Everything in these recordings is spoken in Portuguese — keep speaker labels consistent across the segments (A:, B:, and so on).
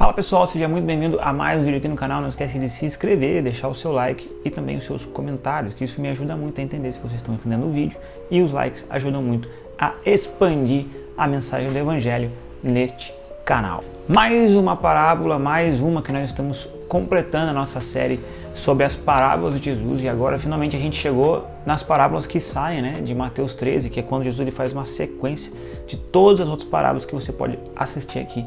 A: Fala pessoal, seja muito bem-vindo a mais um vídeo aqui no canal. Não esquece de se inscrever, deixar o seu like e também os seus comentários, que isso me ajuda muito a entender se vocês estão entendendo o vídeo, e os likes ajudam muito a expandir a mensagem do Evangelho neste canal. Mais uma parábola, mais uma que nós estamos completando a nossa série sobre as parábolas de Jesus, e agora finalmente a gente chegou nas parábolas que saem, né, de Mateus 13, que é quando Jesus ele faz uma sequência de todas as outras parábolas que você pode assistir aqui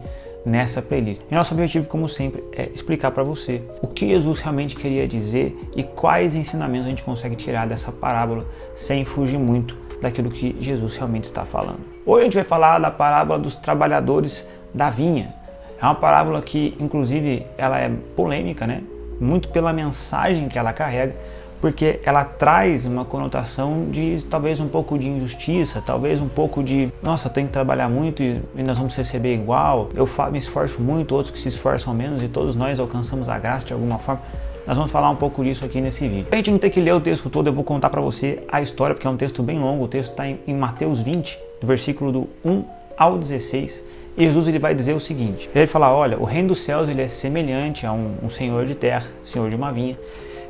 A: nessa playlist. E nosso objetivo, como sempre, é explicar para você o que Jesus realmente queria dizer e quais ensinamentos a gente consegue tirar dessa parábola sem fugir muito daquilo que Jesus realmente está falando. Hoje a gente vai falar da parábola dos trabalhadores da vinha. É uma parábola que, inclusive, ela é polêmica, né? Muito pela mensagem que ela carrega, porque ela traz uma conotação de talvez um pouco de injustiça, talvez um pouco de nossa, eu tenho que trabalhar muito e nós vamos receber igual, eu me esforço muito, outros que se esforçam menos e todos nós alcançamos a graça de alguma forma. Nós vamos falar um pouco disso aqui nesse vídeo. Pra gente não ter que ler o texto todo, eu vou contar para você a história, porque é um texto bem longo. O texto está em Mateus 20, do versículo do 1 ao 16. E Jesus ele vai dizer o seguinte, ele vai falar, olha, o reino dos céus ele é semelhante a um senhor de terra, senhor de uma vinha,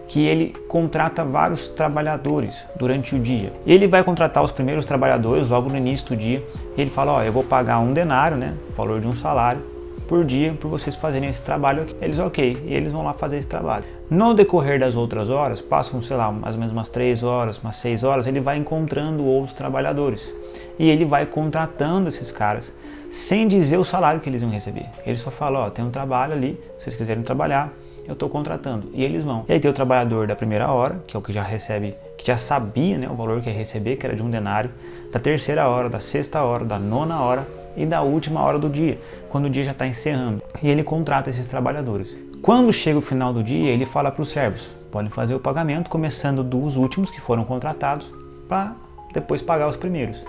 A: que ele contrata vários trabalhadores durante o dia. E ele vai contratar os primeiros trabalhadores logo no início do dia. E ele fala, ó, eu vou pagar um denário, né, o valor de um salário por dia, por vocês fazerem esse trabalho aqui. Eles, ok, e eles vão lá fazer esse trabalho. No decorrer das outras horas, passam, sei lá, mais ou menos umas 3 horas, umas 6 horas, ele vai encontrando outros trabalhadores. E ele vai contratando esses caras, sem dizer o salário que eles iam receber. Ele só fala, ó, tem um trabalho ali, se vocês quiserem trabalhar, eu estou contratando. E eles vão. E aí tem o trabalhador da primeira hora, que é o que já recebe, que já sabia, né, o valor que ia receber, que era de um denário, da terceira hora, da sexta hora, da nona hora e da última hora do dia, quando o dia já está encerrando. E ele contrata esses trabalhadores. Quando chega o final do dia, ele fala para os servos, podem fazer o pagamento, começando dos últimos que foram contratados, para depois pagar os primeiros.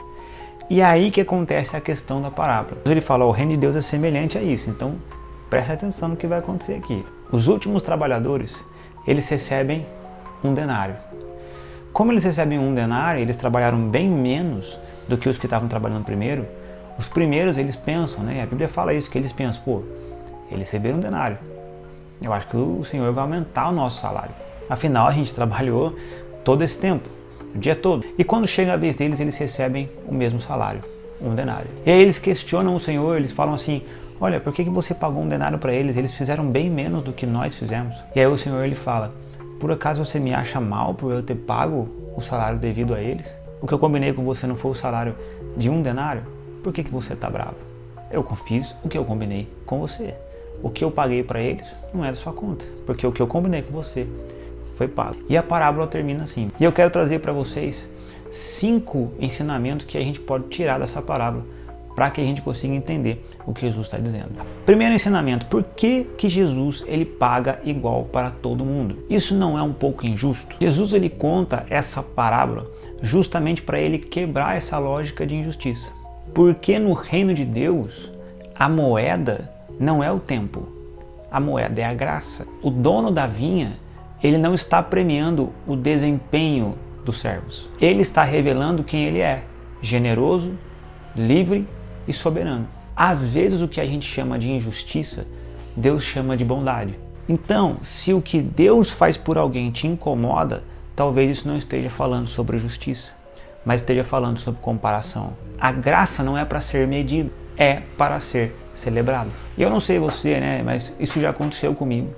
A: E aí que acontece a questão da parábola. Ele fala, o reino de Deus é semelhante a isso, então preste atenção no que vai acontecer aqui. Os últimos trabalhadores, eles recebem um denário. Como eles recebem um denário, eles trabalharam bem menos do que os que estavam trabalhando primeiro. Os primeiros, eles pensam, né? A Bíblia fala isso, que eles pensam, pô, eles receberam um denário. Eu acho que o Senhor vai aumentar o nosso salário. Afinal, a gente trabalhou todo esse tempo, o dia todo. E quando chega a vez deles, eles recebem o mesmo salário, um denário. E aí eles questionam o Senhor, eles falam assim, olha, por que você pagou um denário para eles? Eles fizeram bem menos do que nós fizemos. E aí o Senhor ele fala, por acaso você me acha mal por eu ter pago o salário devido a eles? O que eu combinei com você não foi o salário de um denário? Por que você está bravo? Eu fiz o que eu combinei com você. O que eu paguei para eles não é da sua conta, porque o que eu combinei com você foi pago. E a parábola termina assim. E eu quero trazer para vocês 5 ensinamentos que a gente pode tirar dessa parábola para que a gente consiga entender o que Jesus está dizendo. Primeiro ensinamento, por que Jesus ele paga igual para todo mundo? Isso não é um pouco injusto? Jesus ele conta essa parábola justamente para ele quebrar essa lógica de injustiça. Porque no reino de Deus, a moeda não é o tempo, a moeda é a graça. O dono da vinha, ele não está premiando o desempenho dos servos. Ele está revelando quem ele é, generoso, livre e soberano. Às vezes o que a gente chama de injustiça, Deus chama de bondade. Então, se o que Deus faz por alguém te incomoda, talvez isso não esteja falando sobre justiça, mas esteja falando sobre comparação. A graça não é para ser medida, é para ser celebrada. E eu não sei você, né, mas isso já aconteceu comigo.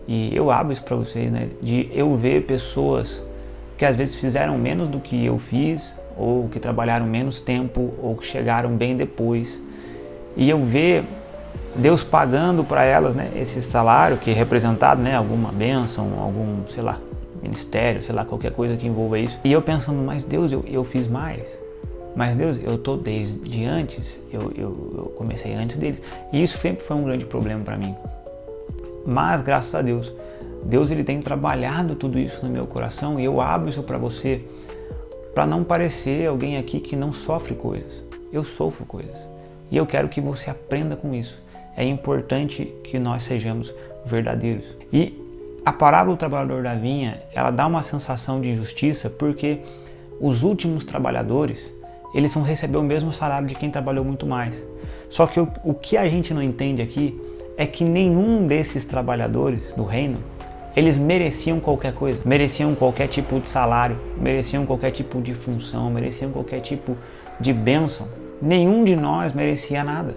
A: E eu abro isso para vocês, né, de eu ver pessoas que às vezes fizeram menos do que eu fiz, ou que trabalharam menos tempo, ou que chegaram bem depois. E eu ver Deus pagando para elas, né, esse salário que é representado, né, alguma bênção, algum, sei lá, ministério, sei lá, qualquer coisa que envolva isso. E eu pensando, mas Deus, eu fiz mais. Mas Deus, eu tô desde antes, eu comecei antes deles. E isso sempre foi um grande problema para mim. Mas graças a Deus, Deus ele tem trabalhado tudo isso no meu coração e eu abro isso para você, para não parecer alguém aqui que não sofre coisas. Eu sofro coisas. E eu quero que você aprenda com isso. É importante que nós sejamos verdadeiros. E a parábola do trabalhador da vinha, ela dá uma sensação de injustiça porque os últimos trabalhadores, eles vão receber o mesmo salário de quem trabalhou muito mais. Só que o que a gente não entende aqui é que nenhum desses trabalhadores do reino, eles mereciam qualquer coisa, mereciam qualquer tipo de salário, mereciam qualquer tipo de função, mereciam qualquer tipo de bênção. Nenhum de nós merecia nada.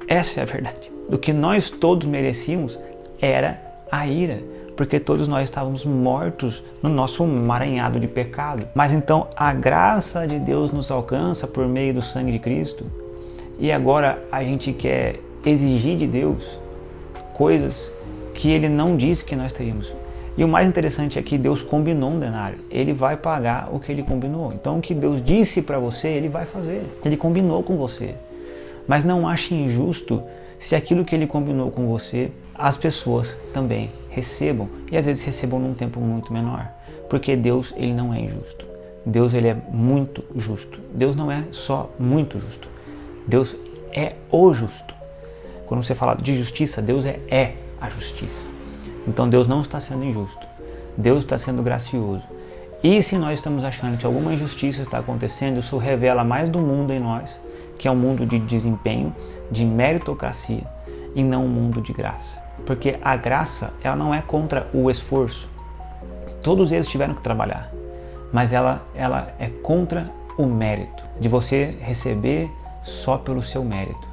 A: Essa é a verdade. O que nós todos merecíamos era a ira, porque todos nós estávamos mortos no nosso emaranhado de pecado. Mas então a graça de Deus nos alcança por meio do sangue de Cristo, e agora a gente quer exigir de Deus coisas que Ele não disse que nós teríamos. E o mais interessante é que Deus combinou um denário. Ele vai pagar o que Ele combinou. Então o que Deus disse para você, Ele vai fazer. Ele combinou com você. Mas não ache injusto se aquilo que Ele combinou com você, as pessoas também recebam. E às vezes recebam num tempo muito menor. Porque Deus, Ele não é injusto. Deus, Ele é muito justo. Deus não é só muito justo. Deus é o justo. Quando você fala de justiça, Deus é a justiça. Então Deus não está sendo injusto. Deus está sendo gracioso. E se nós estamos achando que alguma injustiça está acontecendo, isso revela mais do mundo em nós, que é um mundo de desempenho, de meritocracia, e não um mundo de graça. Porque a graça, ela não é contra o esforço. Todos eles tiveram que trabalhar, mas ela é contra o mérito, de você receber só pelo seu mérito.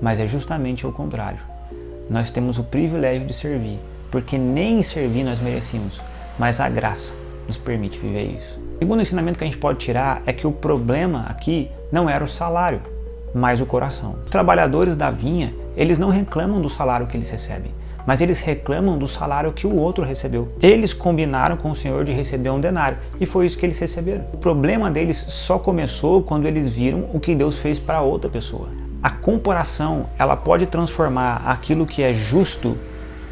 A: Mas é justamente o contrário. Nós temos o privilégio de servir, porque nem servir nós merecíamos, mas a graça nos permite viver isso. O segundo ensinamento que a gente pode tirar é que o problema aqui não era o salário, mas o coração. Os trabalhadores da vinha, eles não reclamam do salário que eles recebem, mas eles reclamam do salário que o outro recebeu. Eles combinaram com o Senhor de receber um denário, e foi isso que eles receberam. O problema deles só começou quando eles viram o que Deus fez para outra pessoa. A comparação, ela pode transformar aquilo que é justo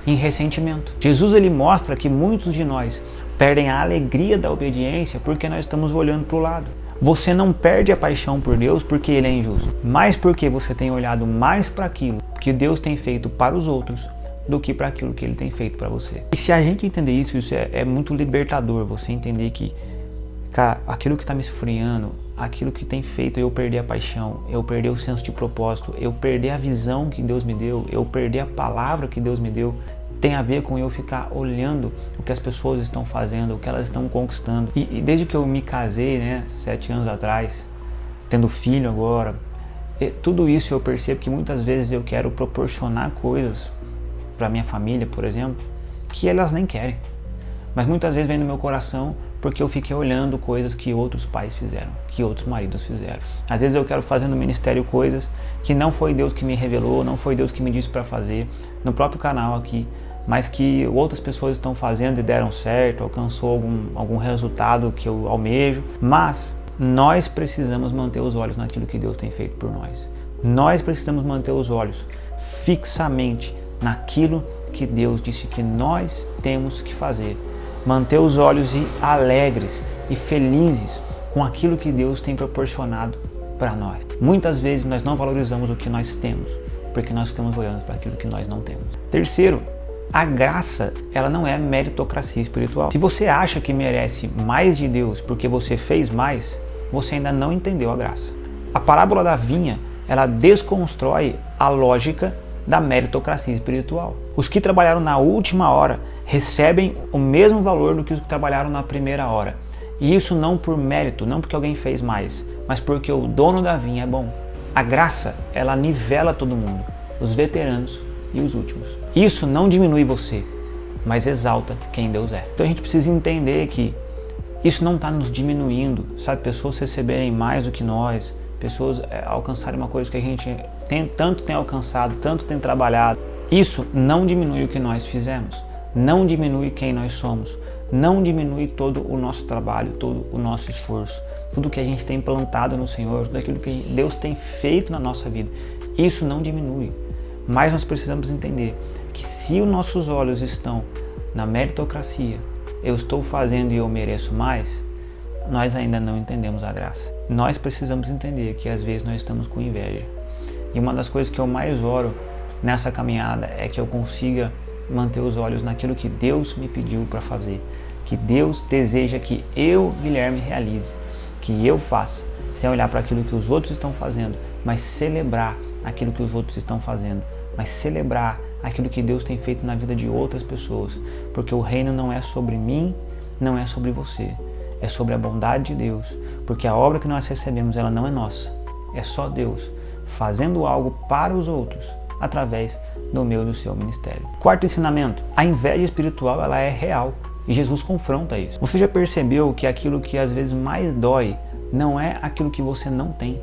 A: em ressentimento. Jesus, ele mostra que muitos de nós perdem a alegria da obediência porque nós estamos olhando para o lado. Você não perde a paixão por Deus porque Ele é injusto, mas porque você tem olhado mais para aquilo que Deus tem feito para os outros do que para aquilo que Ele tem feito para você. E se a gente entender isso, é muito libertador, você entender que, cara, aquilo que está me esfriando, aquilo que tem feito eu perder a paixão, eu perder o senso de propósito, eu perder a visão que Deus me deu, eu perder a palavra que Deus me deu, tem a ver com eu ficar olhando o que as pessoas estão fazendo, o que elas estão conquistando. E desde que eu me casei, 7 anos atrás, tendo filho agora, tudo isso eu percebo que muitas vezes eu quero proporcionar coisas para minha família, por exemplo, que elas nem querem. Mas muitas vezes vem no meu coração porque eu fiquei olhando coisas que outros pais fizeram, que outros maridos fizeram. Às vezes eu quero fazer no ministério coisas que não foi Deus que me revelou, não foi Deus que me disse para fazer, no próprio canal aqui, mas que outras pessoas estão fazendo e deram certo, alcançou algum resultado que eu almejo. Mas nós precisamos manter os olhos naquilo que Deus tem feito por nós. Nós precisamos manter os olhos fixamente naquilo que Deus disse que nós temos que fazer. Manter os olhos alegres e felizes com aquilo que Deus tem proporcionado para nós. Muitas vezes nós não valorizamos o que nós temos, porque nós ficamos olhando para aquilo que nós não temos. Terceiro, a graça, ela não é meritocracia espiritual. Se você acha que merece mais de Deus porque você fez mais, você ainda não entendeu a graça. A parábola da vinha, ela desconstrói a lógica da meritocracia espiritual. Os que trabalharam na última hora recebem o mesmo valor do que os que trabalharam na primeira hora. E isso não por mérito, não porque alguém fez mais, mas porque o dono da vinha é bom. A graça, ela nivela todo mundo, os veteranos e os últimos. Isso não diminui você, mas exalta quem Deus é. Então a gente precisa entender que isso não está nos diminuindo, sabe? Pessoas receberem mais do que nós, pessoas alcançarem uma coisa que a gente tanto tem alcançado, tanto tem trabalhado. Isso não diminui o que nós fizemos, não diminui quem nós somos, não diminui todo o nosso trabalho, todo o nosso esforço, tudo que a gente tem plantado no Senhor, tudo aquilo que Deus tem feito na nossa vida. Isso não diminui, mas nós precisamos entender que se os nossos olhos estão na meritocracia, eu estou fazendo e eu mereço mais, nós ainda não entendemos a graça. Nós precisamos entender que às vezes nós estamos com inveja. E uma das coisas que eu mais oro nessa caminhada é que eu consiga manter os olhos naquilo que Deus me pediu para fazer, que Deus deseja que eu, Guilherme, realize, que eu faça, sem olhar para aquilo que os outros estão fazendo, mas celebrar aquilo que os outros estão fazendo, mas celebrar aquilo que Deus tem feito na vida de outras pessoas, porque o reino não é sobre mim, não é sobre você, é sobre a bondade de Deus, porque a obra que nós recebemos, ela não é nossa, é só Deus fazendo algo para os outros, através do meu e do seu ministério. Quarto ensinamento, a inveja espiritual, ela é real, e Jesus confronta isso. Você já percebeu que aquilo que às vezes mais dói, não é aquilo que você não tem,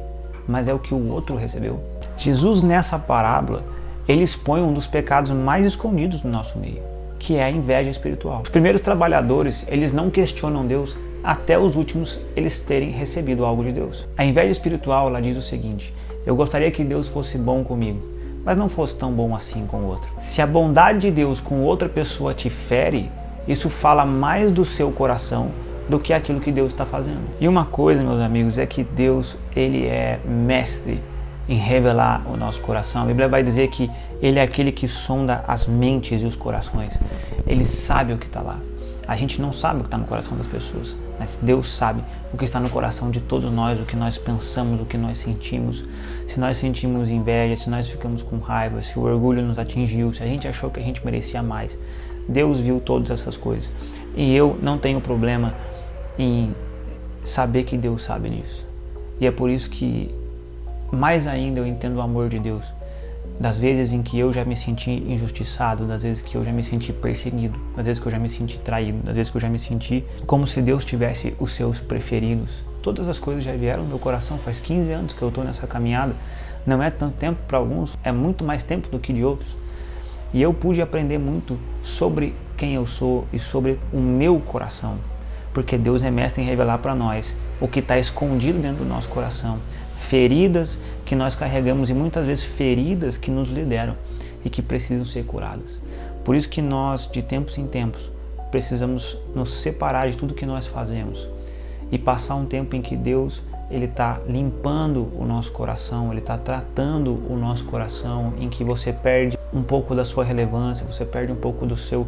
A: mas é o que o outro recebeu? Jesus, nessa parábola, ele expõe um dos pecados mais escondidos no nosso meio, que é a inveja espiritual. Os primeiros trabalhadores, eles não questionam Deus até os últimos eles terem recebido algo de Deus. A inveja espiritual, ela diz o seguinte: eu gostaria que Deus fosse bom comigo, mas não fosse tão bom assim com o outro. Se a bondade de Deus com outra pessoa te fere, isso fala mais do seu coração do que aquilo que Deus está fazendo. E uma coisa, meus amigos, é que Deus, ele é mestre em revelar o nosso coração. A Bíblia vai dizer que ele é aquele que sonda as mentes e os corações. Ele sabe o que está lá. A gente não sabe o que está no coração das pessoas, mas Deus sabe o que está no coração de todos nós, o que nós pensamos, o que nós sentimos. Se nós sentimos inveja, se nós ficamos com raiva, se o orgulho nos atingiu, se a gente achou que a gente merecia mais. Deus viu todas essas coisas. E eu não tenho problema em saber que Deus sabe disso. E é por isso que mais ainda eu entendo o amor de Deus, das vezes em que eu já me senti injustiçado, das vezes que eu já me senti perseguido, das vezes que eu já me senti traído, das vezes que eu já me senti como se Deus tivesse os seus preferidos. Todas as coisas já vieram no meu coração, faz 15 anos que eu estou nessa caminhada, não é tanto tempo para alguns, é muito mais tempo do que de outros. E eu pude aprender muito sobre quem eu sou e sobre o meu coração, porque Deus é mestre em revelar para nós o que está escondido dentro do nosso coração. Feridas que nós carregamos e muitas vezes feridas que nos lideram e que precisam ser curadas. Por isso que nós, de tempos em tempos, precisamos nos separar de tudo que nós fazemos e passar um tempo em que Deus, ele está limpando o nosso coração, ele está tratando o nosso coração, em que você perde um pouco da sua relevância, você perde um pouco do seu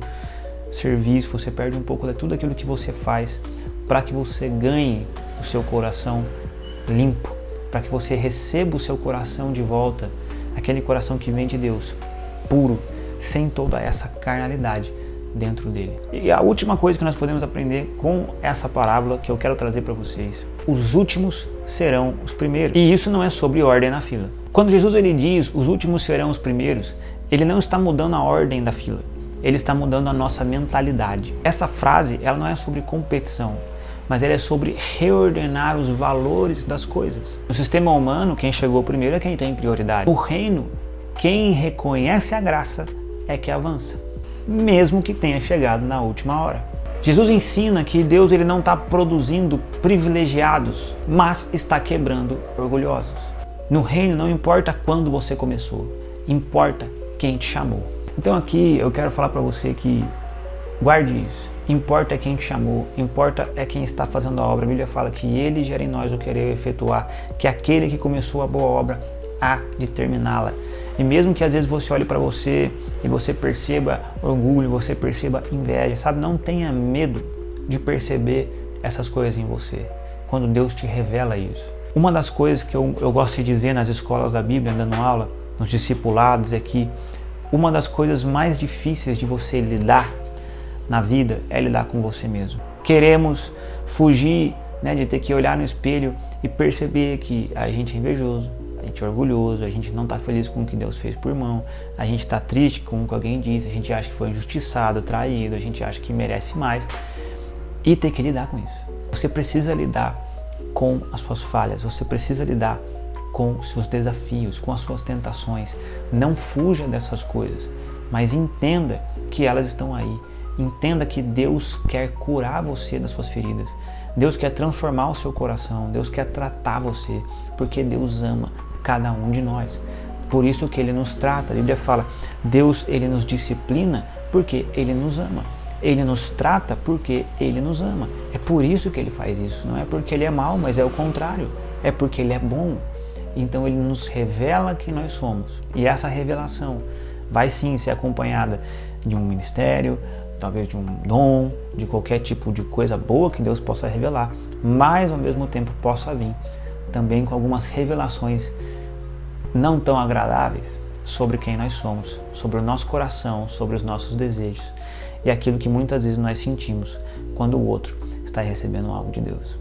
A: serviço, você perde um pouco de tudo aquilo que você faz, para que você ganhe o seu coração limpo, para que você receba o seu coração de volta, aquele coração que vem de Deus, puro, sem toda essa carnalidade dentro dele. E a última coisa que nós podemos aprender com essa parábola que eu quero trazer para vocês: os últimos serão os primeiros. E isso não é sobre ordem na fila. Quando Jesus ele diz os últimos serão os primeiros, ele não está mudando a ordem da fila, ele está mudando a nossa mentalidade. Essa frase, ela não é sobre competição, mas ela é sobre reordenar os valores das coisas. No sistema humano, quem chegou primeiro é quem tem prioridade. No reino, quem reconhece a graça é que avança, mesmo que tenha chegado na última hora. Jesus ensina que Deus ele não está produzindo privilegiados, mas está quebrando orgulhosos. No reino não importa quando você começou, importa quem te chamou. Então aqui eu quero falar para você que guarde isso. Importa é quem te chamou, importa é quem está fazendo a obra. A Bíblia fala que ele gera em nós o querer efetuar, que aquele que começou a boa obra há de terminá-la. E mesmo que às vezes você olhe para você e você perceba orgulho, você perceba inveja, sabe? Não tenha medo de perceber essas coisas em você, quando Deus te revela isso. Uma das coisas que eu gosto de dizer nas escolas da Bíblia, dando aula, nos discipulados, é que uma das coisas mais difíceis de você lidar na vida é lidar com você mesmo. Queremos fugir, de ter que olhar no espelho e perceber que a gente é invejoso, a gente é orgulhoso, a gente não está feliz com o que Deus fez por irmão, a gente está triste com o que alguém disse, a gente acha que foi injustiçado, traído, a gente acha que merece mais, e ter que lidar com isso. Você precisa lidar com as suas falhas, você precisa lidar com os seus desafios, com as suas tentações. Não fuja dessas coisas, mas entenda que elas estão aí. Entenda que Deus quer curar você das suas feridas. Deus quer transformar o seu coração. Deus quer tratar você, porque Deus ama cada um de nós. Por isso que Ele nos trata. A Bíblia fala, Deus ele nos disciplina porque Ele nos ama. Ele nos trata porque Ele nos ama. É por isso que Ele faz isso. Não é porque Ele é mau, mas é o contrário. É porque Ele é bom. Então Ele nos revela quem nós somos. E essa revelação vai sim ser acompanhada de um ministério, talvez de um dom, de qualquer tipo de coisa boa que Deus possa revelar, mas ao mesmo tempo possa vir também com algumas revelações não tão agradáveis, sobre quem nós somos, sobre o nosso coração, sobre os nossos desejos e aquilo que muitas vezes nós sentimos quando o outro está recebendo algo de Deus.